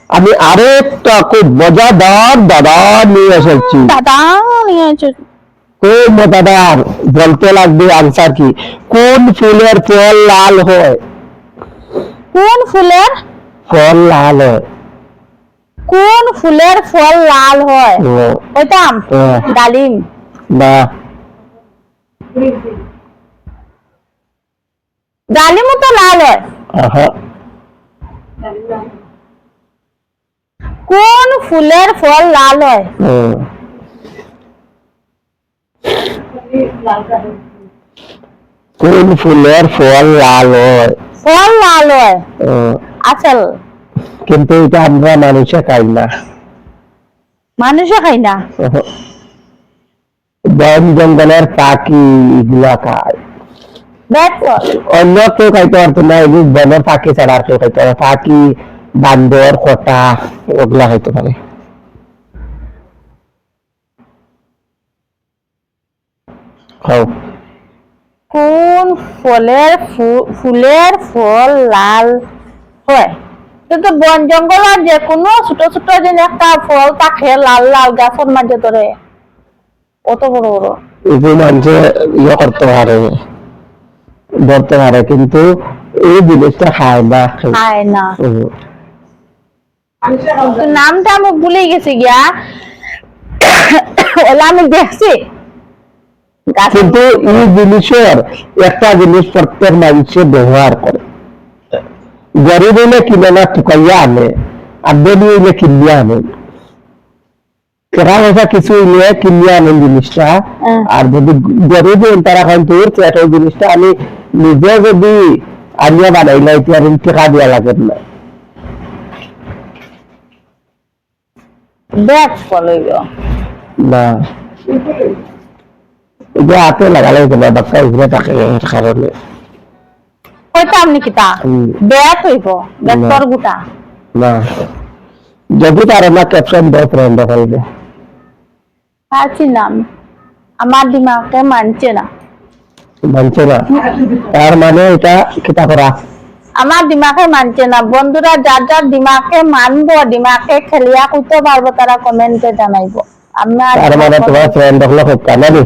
আমি আরেকটা খুব মজাদার দাদা নিয়ে এসেছি। দাদা নিয়ে এসেছো? খুব মজাদার, বলতে লাগবে আনসার কি। কোন ফুলের ফল লাল হয়? কোন ফুলের ফল লাল হয়? কোন ফুলের ফল লাল হয়? ওইটাম ডালিম। না, ডালিমও তো লাল হয়। কোন ফুলের ফল লাল হয়? কোন ফুলের ফল লাল হয়? ফল লাল হয় আসল, কিন্তু এটা আমরা মানুষে খাই না। মানুষে খাই না? বন জঙ্গলের পাখি এগুলা খায়। অন্য কেউ খাইতে পারতো না, এই বনের পাখি ছাড়া আর কেউ খাইতে পারে। পাখি, বান্দর, কটা ওগুলা খাইতে পারে। খাও। কোন ফুলের ফল লাল হয়? কিন্তু বন জঙ্গলের যে কোনো ছোট ছোট যে একটা ফল থাকে লাল লাল গাছের মাঝে ধরে অত বড় বড়, এগুলো মানুষে ইয়ে করতে পারে, ধরতে পারে, কিন্তু এই জিনিসটা খায় না। খায় না। নামটা আমি ভুলে গেছি গিয়া, ওলা আমি দেখছি। কিন্তু এই জিনিসের একটা জিনিস প্রত্যেক মানুষে ব্যবহার করে। গরিব হইলে কিনে না, টুকাইয়া আনে, আর ধনী হইলে কিনিয়া আনে। টাকা পয়সা কিছু হইলে কিনিয়া আনেন জিনিসটা, আর যদি গরিব হইন তারা কিন্তু ওই জিনিসটা আমি নিজে যদি আনিয়া বানাইলে আর টাকা দেওয়া লাগে না। দেখ ফলইব না, এটা হাতে লাগালে না, বাচ্চা ঘুরে থাকে কারণে। হয়তো আপনি কিতা ব্যাট হইব, ব্যাটর গোটা না, যদি পারে না ক্যাপশন দেয় ফ্রেন্ড হইবে। পারছি না, আমার দিমাগে মানছে না। মানছে না, তার মানে এটা কিতা করা? আমার দিমাগে মানছে না। বন্ধুরা যার যার দিমাগে মানবো, দিমাগে খেলিয়া করতে পারবো, তারা কমেন্টে জানাইবো। তার মানে তোমার ফ্রেন্ড হলো খুব কানানি।